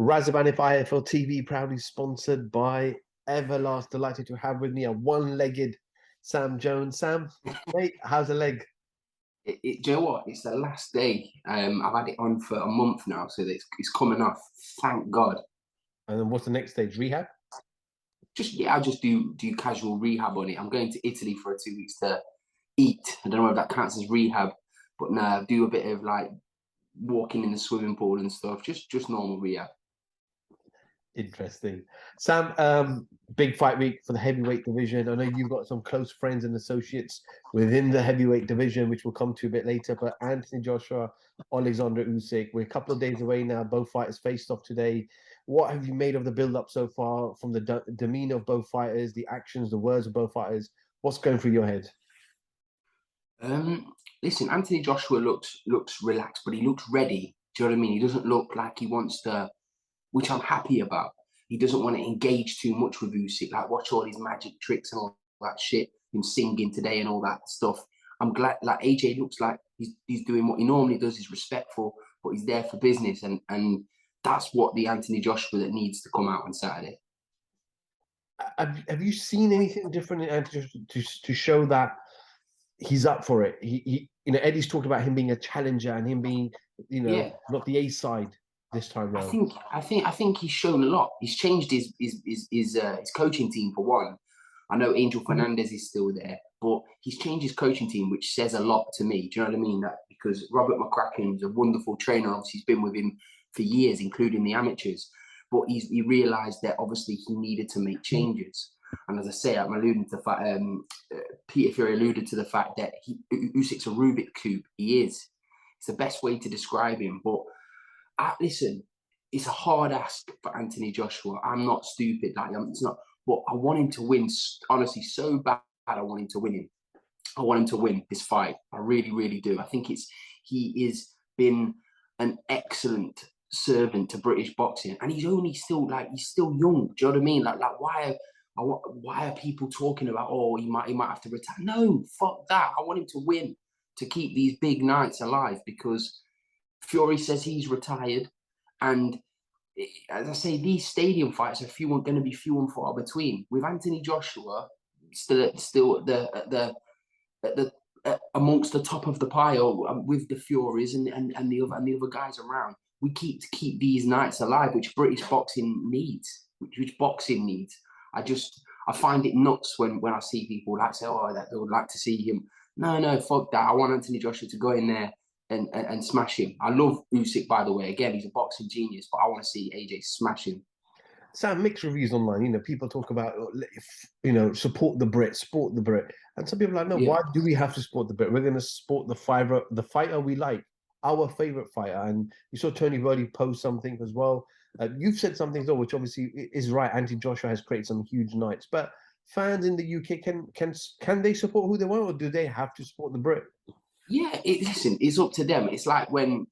Razaban IFL TV proudly sponsored by Everlast. Delighted to have with me a one-legged Sam Jones. Sam, mate, how's the leg? Do you know what? It's the last day. I've had it on for a month now, so it's coming off. Thank God. And then what's the next stage? Rehab? I just do casual rehab on it. I'm going to Italy for 2 weeks to eat. I don't know if that counts as rehab, but no, do a bit of like walking in the swimming pool and stuff. Just normal rehab. Interesting. Sam, big fight week for the heavyweight division. I know you've got some close friends and associates within the heavyweight division, which we'll come to a bit later. But Anthony Joshua, Alexander Usyk, we're a couple of days away now. Both fighters faced off today. What have you made of the build-up so far from the demeanor of both fighters, the actions, the words of both fighters? What's going through your head? Listen, Anthony Joshua looks relaxed, but he looks ready. Do you know what I mean? He doesn't look like he wants to, which I'm happy about. He doesn't want to engage too much with Usyk, like watch all his magic tricks and all that shit, him singing today and all that stuff. I'm glad, like AJ looks like he's doing what he normally does. He's respectful, but he's there for business, and that's what the Anthony Joshua that needs to come out on Saturday. Have you seen anything different in Anthony to show that he's up for it? Eddie's talked about him being a challenger and him being, Yeah, not the A side this time I round. think I think he's shown a lot. He's changed his coaching team for one. I know Angel Fernandez is still there, but he's changed his coaching team, which says a lot to me. Do you know what I mean? That because Robert McCracken's a wonderful trainer. Obviously, he's been with him for years, including the amateurs. But he realised that obviously he needed to make changes. And as I say, I'm alluding to the fact, Peter Fury alluded to the fact that Usyk's a Rubik cube. He is. It's the best way to describe him. But listen, it's a hard ask for Anthony Joshua. I'm not stupid. It's not. But I want him to win. Honestly, so bad. I want him to win him. I want him to win this fight. I really, really do. I think he is been an excellent servant to British boxing, and he's only still he's still young. Do you know what I mean? Why are people talking about he might have to retire? No, fuck that. I want him to win to keep these big nights alive because Fury says he's retired, and as I say, these stadium fights are going to be few and far between. With Anthony Joshua still at the amongst the top of the pile with the Furies and the other guys around, we keep these nights alive, which British boxing needs, which boxing needs. I find it nuts when I see people say, that they would like to see him. No, fuck that. I want Anthony Joshua to go in there and smash him. I love Usyk, by the way. Again, he's a boxing genius, but I want to see AJ smash him. Sam, mixed reviews online. People talk about, support the Brit, support the Brit, and some people are like, no, Yeah. why do we have to support the Brit? We're going to support the fighter we like, our favorite fighter. And you saw Tony Roddy post something as well. You've said something as well, which obviously is right. Anthony Joshua has created some huge nights, but fans in the UK can they support who they want, or do they have to support the Brit? Yeah, listen, it's up to them. It's like when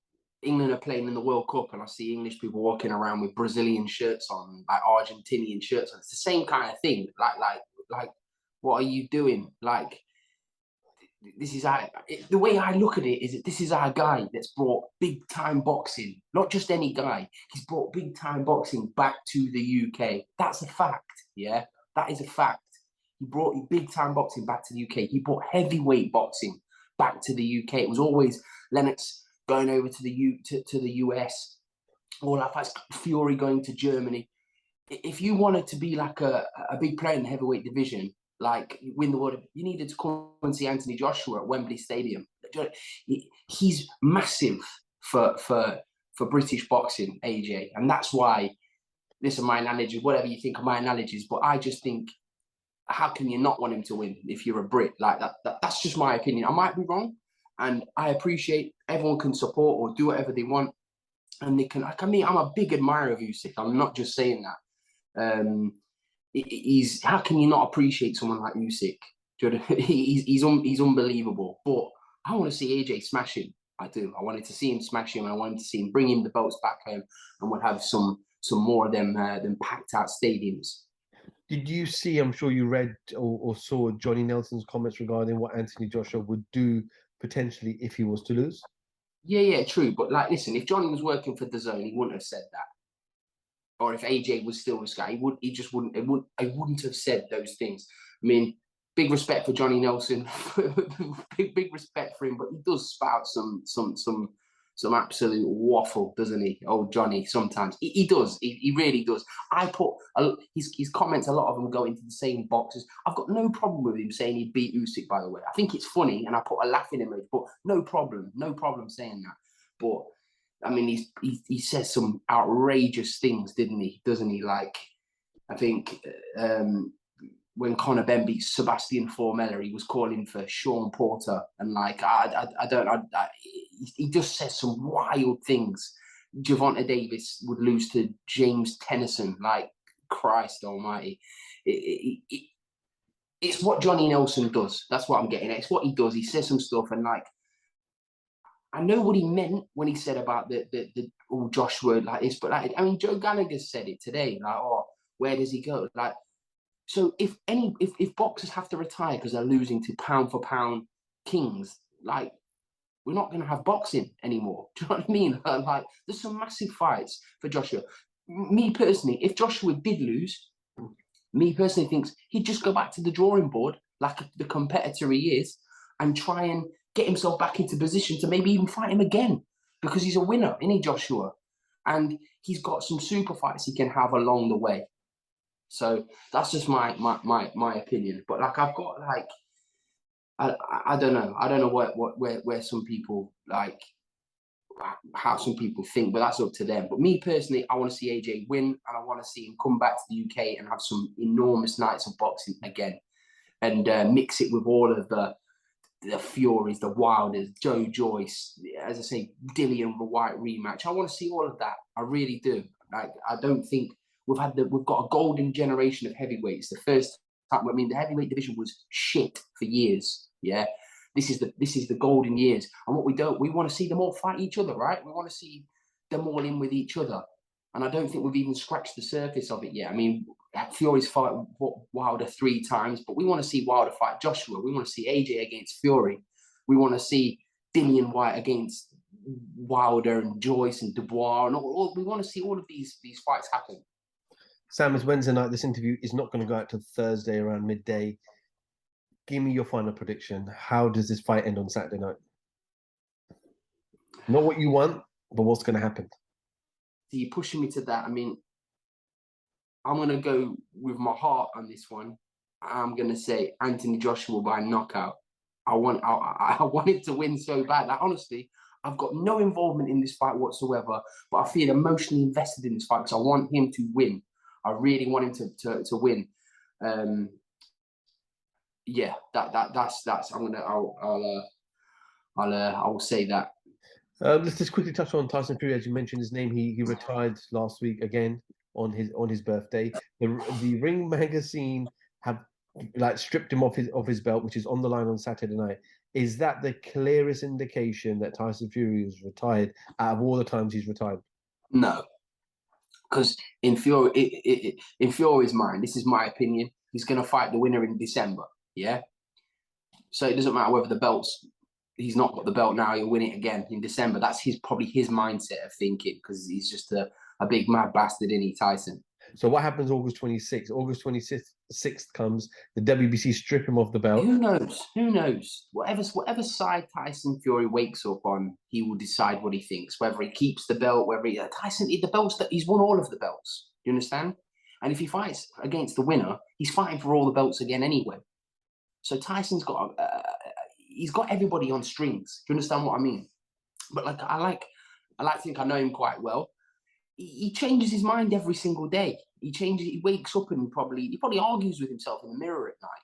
England are playing in the World Cup and I see English people walking around with Brazilian shirts on, like Argentinian shirts on. It's the same kind of thing. Like, what are you doing? Like, this is the way I look at it is that this is our guy that's brought big time boxing, not just any guy. He's brought big time boxing back to the UK. That's a fact. Yeah, that is a fact. He brought big time boxing back to the UK. He brought heavyweight boxing back to the UK. It was always Lennox going over to the US, or like Fury going to Germany. If you wanted to be like a big player in the heavyweight division, like win the world, you needed to come and see Anthony Joshua at Wembley Stadium. He's massive for British boxing, AJ, and that's why. Listen, my analogy, whatever you think of my analogies, but I just think, how can you not want him to win if you're a Brit? Like that's just my opinion. I might be wrong, and I appreciate everyone can support or do whatever they want, and they can. Like, I'm a big admirer of Usyk. I'm not just saying that. How can you not appreciate someone like Usyk? He's unbelievable. But I want to see AJ smash him. I do. I wanted to see him smash him, and I wanted to see him bring him the belts back home, and we'll have some more of them packed out stadiums. Did you see, I'm sure you read or saw Johnny Nelson's comments regarding what Anthony Joshua would do potentially if he was to lose? Yeah, true. But listen, if Johnny was working for DAZN, he wouldn't have said that. or if AJ was still this guy, I wouldn't have said those things. I mean, big respect for Johnny Nelson, big respect for him, but he does spout some absolute waffle, doesn't he? Oh, Johnny, sometimes he does. He really does. I put his comments. A lot of them go into the same boxes. I've got no problem with him saying he beat Usyk. By the way, I think it's funny, and I put a laughing image. But no problem saying that. But I mean, he says some outrageous things, doesn't he? Like, I think when Conor Benn beat Sebastian Formella, he was calling for Sean Porter, and like he just says some wild things. Gervonta Davis would lose to James Tennyson. Like, Christ Almighty, it's what Johnny Nelson does. That's what I'm getting at. It's what he does. He says some stuff, and like, I know what he meant when he said about the Joshua like this, but like, I mean, Joe Gallagher said it today. Like, oh, where does he go? Like, so if boxers have to retire because they're losing to pound for pound kings, like, we're not going to have boxing anymore. Do you know what I mean? Like, there's some massive fights for Joshua. Me personally, if Joshua did lose, me personally thinks he'd just go back to the drawing board like the competitor he is and try and get himself back into position to maybe even fight him again, because he's a winner, isn't he, Joshua? And he's got some super fights he can have along the way. So that's just my opinion. But like, I've got like, I don't know where some people like, how some people think, but that's up to them. But me personally, I want to see AJ win, and I want to see him come back to the UK and have some enormous nights of boxing again, and mix it with all of the Furies, the Wilders, Joe Joyce, as I say, Dillian White rematch. I want to see all of that. I really do. Like, I don't think we've got a golden generation of heavyweights. The first time, I mean, the heavyweight division was shit for years. Yeah, this is the golden years. And what we want to see them all fight each other, right? We want to see them all in with each other. And I don't think we've even scratched the surface of it yet. I mean, Fury's fight Wilder 3 times, but we want to see Wilder fight Joshua. We want to see AJ against Fury. We want to see Dillian White against Wilder and Joyce and Dubois. And we want to see all of these fights happen. Sam, it's Wednesday night. This interview is not going to go out till Thursday around midday. Give me your final prediction. How does this fight end on Saturday night? Not what you want, but what's going to happen. So you're pushing me to that. I mean, I'm going to go with my heart on this one. I'm going to say Anthony Joshua by knockout. I want him to win so bad. Like, honestly, I've got no involvement in this fight whatsoever, but I feel emotionally invested in this fight because I want him to win. I really want him to win. Yeah, that's. I will say that. Let's just quickly touch on Tyson Fury. As you mentioned his name, he retired last week again on his birthday. The Ring magazine have like stripped him off his belt, which is on the line on Saturday night. Is that the clearest indication that Tyson Fury is retired out of all the times he's retired? No, because in Fury's mind, this is my opinion, he's going to fight the winner in December. Yeah, so it doesn't matter whether the belt's. He's not got the belt now, he'll win it again in December. That's probably his mindset of thinking, because he's just a big mad bastard, isn't he, Tyson? So what happens August 26th? August 26th comes, the WBC strip him off the belt. Who knows? Who knows? Whatever side Tyson Fury wakes up on, he will decide what he thinks. Whether he keeps the belt, whether the belts that he's won all of the belts. Do you understand? And if he fights against the winner, he's fighting for all the belts again anyway. So Tyson's got he's got everybody on strings. Do you understand what I mean? But like I like to think I know him quite well. He changes his mind every single day. He wakes up and he probably argues with himself in the mirror at night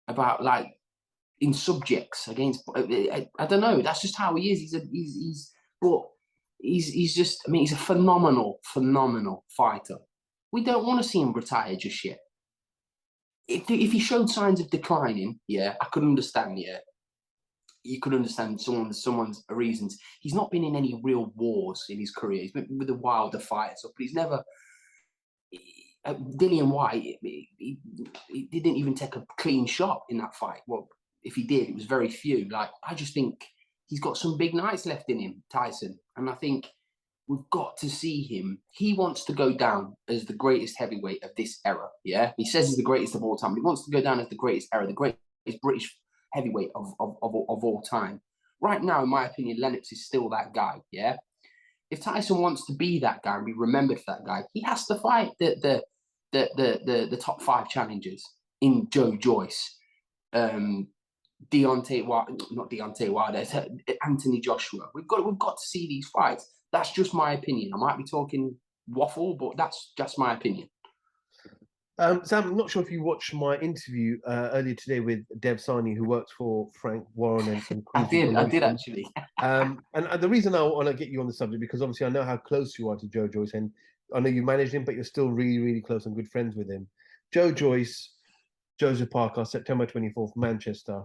about, like, in subjects against. I don't know. That's just how he is. He's just. I mean, he's a phenomenal fighter. We don't want to see him retire just yet. If he showed signs of declining, yeah, I could understand. Yeah, you could understand someone's reasons. He's not been in any real wars in his career. He's been with the Wilder fight and stuff, but he's never. Dillian White, he didn't even take a clean shot in that fight. Well, if he did, it was very few. Like, I just think he's got some big nights left in him, Tyson, and I think we've got to see him. He wants to go down as the greatest heavyweight of this era. Yeah, he says he's the greatest of all time. But he wants to go down as the greatest era, the greatest British heavyweight of all time. Right now, in my opinion, Lennox is still that guy. Yeah. If Tyson wants to be that guy and be remembered for that guy, he has to fight the top 5 challengers in Joyce, Deontay Wilder, not Deontay Wilder, Anthony Joshua. We've got to see these fights. That's just my opinion. I might be talking waffle, but that's just my opinion. Sam, I'm not sure if you watched my interview earlier today with Dev Sani, who works for Frank Warren and I did actually. And the reason I want to get you on the subject, because obviously I know how close you are to Joe Joyce, and I know you managed him, but you're still really, really close and good friends with him. Joe Joyce, Joseph Parker, September 24th, Manchester,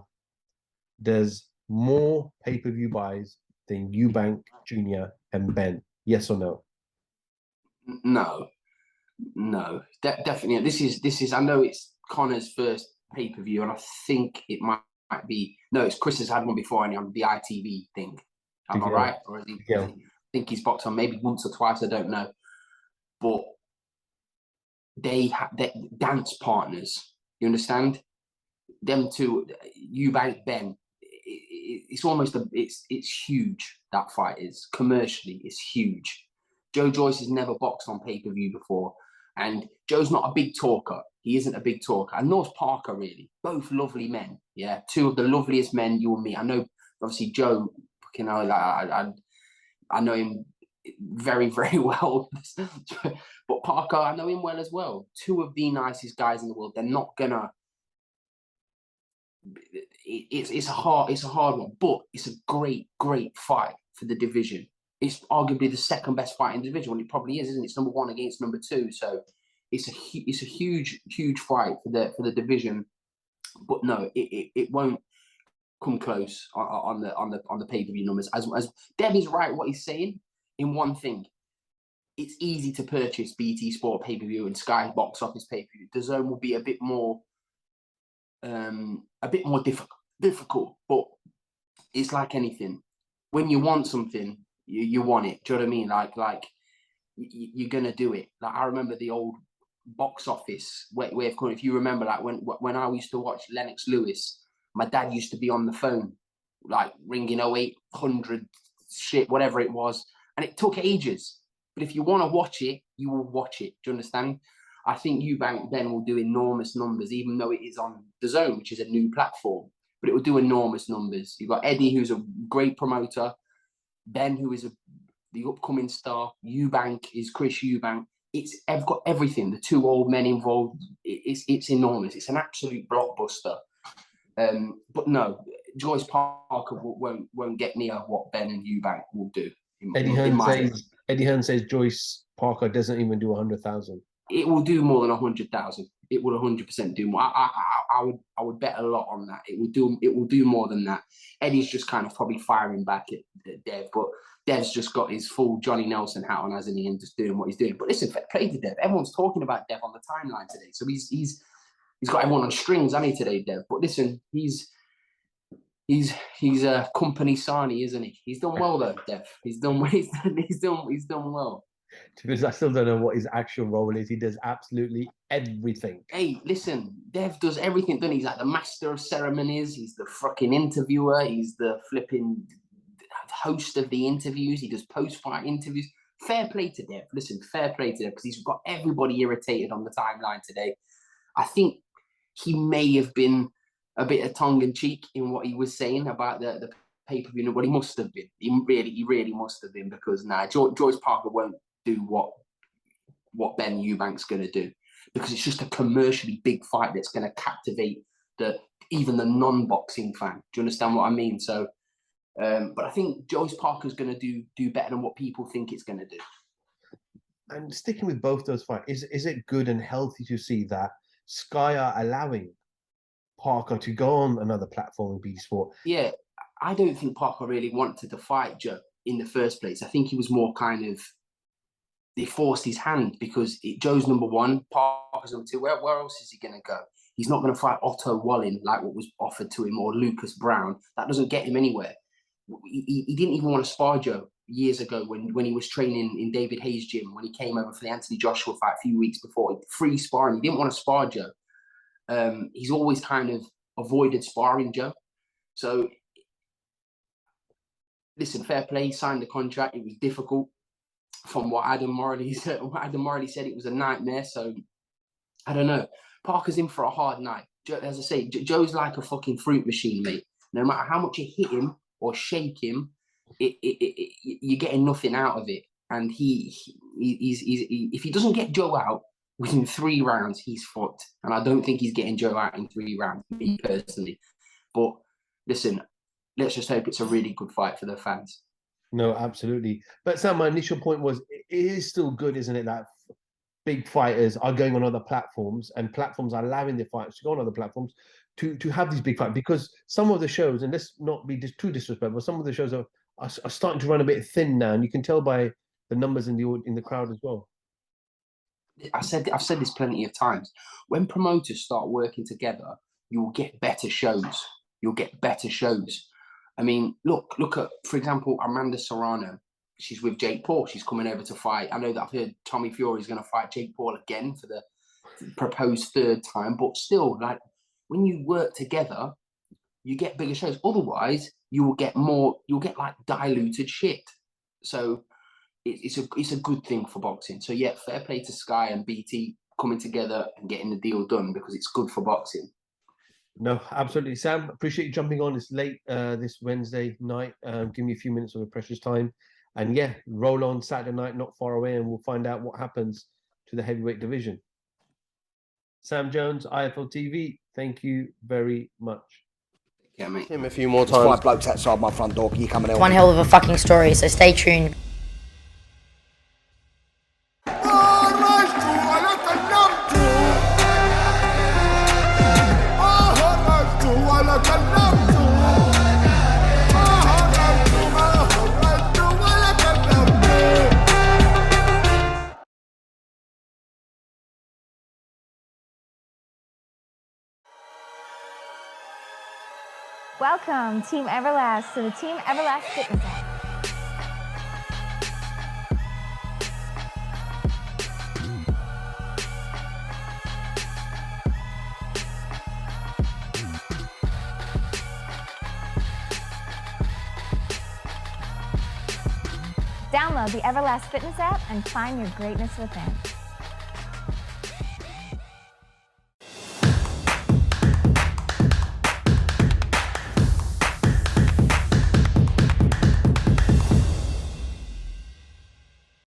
does more pay-per-view buys than Eubank Jr. and Ben. Yes or no? No, definitely. This is. I know it's Connor's first pay-per-view, and I think it might be. No, it's Chris has had one before, and on the ITV thing. Am I right? Or is he? Yeah. I think he's boxed on maybe once or twice. I don't know, but they dance partners. You understand? Them two, Eubank, Ben. It's almost it's huge. That fight is commercially, it's huge. Joe Joyce has never boxed on pay-per-view before. And Joe's not a big talker. He isn't a big talker. And nor's Parker, really. Both lovely men. Yeah. 2 of the loveliest men you will meet. I know, obviously, Joe, you know, like, I know him very, very well. But Parker, I know him well as well. 2 of the nicest guys in the world. They're not going to... It's a hard one. But it's a great, great fight for the division. It's arguably the second best fight in the division. It probably is, isn't it? It's number 1 against number 2. So it's a huge fight for the division. But no, it won't come close on the pay-per-view numbers. As Dev is right what he's saying in one thing. It's easy to purchase BT Sport pay-per-view and Sky Box Office pay-per-view. The Zone will be a bit more difficult. But it's like anything. When you want something, you want it. Do you know what I mean? Like you're gonna do it. Like I remember the old box office way of calling. If you remember, like when I used to watch Lennox Lewis, my dad used to be on the phone, like ringing 0800 shit, whatever it was, and it took ages. But if you want to watch it, you will watch it. Do you understand? I think Eubank then will do enormous numbers, even though it is on the Zone, which is a new platform. But it will do enormous numbers. You've got Eddie, who's a great promoter. Ben, who is the upcoming star. Eubank is Chris Eubank. I've got everything. The 2 old men involved. It's enormous. It's an absolute blockbuster. But no, Joyce Parker won't get near what Ben and Eubank will do. Eddie Hearn says Joyce Parker doesn't even do 100,000. It will do more than 100,000. It will 100% do more. I would bet a lot on that. It will do more than that. Eddie's just kind of probably firing back at Dev, but Dev's just got his full Johnny Nelson hat on, hasn't he, and just doing what he's doing. But listen, fair play to Dev. Everyone's talking about Dev on the timeline today, so he's got everyone on strings, hasn't he, today, Dev? But listen, he's a company Sani, isn't he? He's done well though, Dev. He's done well. To be honest, I still don't know what his actual role is. He does absolutely everything. Hey, listen, Dev does everything, doesn't he? He's like the master of ceremonies. He's the fucking interviewer. He's the flipping host of the interviews. He does post-fight interviews. Fair play to Dev. Listen, fair play to Dev, because he's got everybody irritated on the timeline today. I think he may have been a bit of tongue-in-cheek in what he was saying about the pay-per-view. Well, he must have been. He really must have been, because Joyce Parker won't do what Ben Eubank's going to do, because it's just a commercially big fight that's going to captivate even the non-boxing fan. Do you understand what I mean? So, but I think Joyce Parker's going to do better than what people think it's going to do. And sticking with both those fights, is it good and healthy to see that Sky are allowing Parker to go on another platform in BT Sport? Yeah, I don't think Parker really wanted to fight Joe in the first place. I think he was more kind of, they forced his hand, because Joe's number 1, Parker's number 2. Where else is he going to go? He's not going to fight Otto Wallin like what was offered to him, or Lucas Brown. That doesn't get him anywhere. He didn't even want to spar Joe years ago when he was training in David Hayes' gym, when he came over for the Anthony Joshua fight a few weeks before, free sparring. He didn't want to spar Joe. He's always kind of avoided sparring Joe. So, listen, fair play. He signed the contract. It was difficult. From what Adam Marley said, it was a nightmare. So, I don't know. Parker's in for a hard night. As I say, Joe's like a fucking fruit machine, mate. No matter how much you hit him or shake him, you're getting nothing out of it. And if he doesn't get Joe out within 3 rounds, he's fucked. And I don't think he's getting Joe out in 3 rounds, me personally. But listen, let's just hope it's a really good fight for the fans. No, absolutely. But Sam, my initial point was, it is still good, isn't it, that big fighters are going on other platforms, and platforms are allowing their fighters to go on other platforms to have these big fights, because some of the shows, and let's not be too disrespectful, some of the shows are starting to run a bit thin now, and you can tell by the numbers in the crowd as well. I've said this plenty of times. When promoters start working together, you will get better shows. You'll get better shows. I mean, look at, for example, Amanda Serrano. She's with Jake Paul. She's coming over to fight. I know that I've heard Tommy Fury is going to fight Jake Paul again for the proposed 3rd time. But still, like, when you work together, you get bigger shows. Otherwise, you'll get like diluted shit. So it's a good thing for boxing. So yeah, fair play to Sky and BT coming together and getting the deal done, because it's good for boxing. No, absolutely. Sam, appreciate you jumping on. It's late this Wednesday night. Give me a few minutes of your precious time. And yeah, roll on Saturday night, not far away, and we'll find out what happens to the heavyweight division. Sam Jones, IFL TV, thank you very much. Yeah, mate. Him a few more times. 5 blokes outside my front door. Can you come and help One me? hell of a fucking story, so stay tuned. Welcome, Team Everlast, to the Team Everlast Fitness app. Download the Everlast Fitness app and find your greatness within.